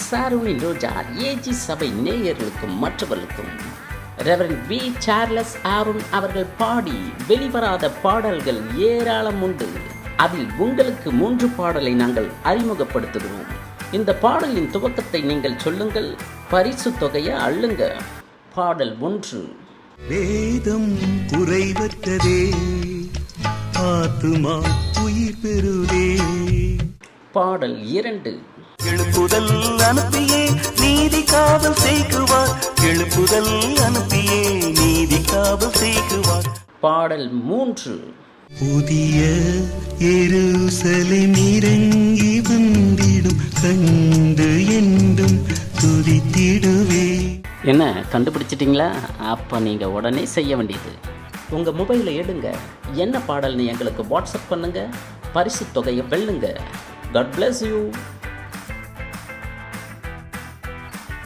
சாருனின் ரோஜா AG சபை நேயர்களுக்கும் மற்றவர்களுக்கும் ரெவரண்ட் வி சார்லஸ் ஆரோன் அவர்கள் பாடி வெளிவராத பாடல்கள் ஏராளம் உண்டு. அதில் உங்களுக்கு 3 பாடலை நாங்கள் அறிமுகப்படுத்துகிறோம். இந்த பாடலின் துவக்கத்தை நீங்கள் சொல்லுங்கள், பரிசு தொகையை அள்ளுங்க. பாடல் 1. வேதம் குறைவற்றதே, ஆத்துமா உயிர் பெறுதே. பாடல் 2. எழுப்புதல் அனுப்பியே நீதி காவல் செய்குவார், எழுப்புதல் அனுப்பியே நீதி காவல் செய்குவார். பாடல் 3. புதிய எருசலேம் இறங்கி வந்திடும், கண்டு என்றும் துதித்திடுவே. என்ன கண்டுபிடிச்சிட்டிங்களா? அப்போ நீங்கள் உடனே செய்ய வேண்டியது, உங்கள் மொபைலை எடுங்க, என்ன பாடல்னு எங்களுக்கு வாட்ஸ்அப் பண்ணுங்கள், பரிசு தொகையை வெல்லுங்க. God bless you.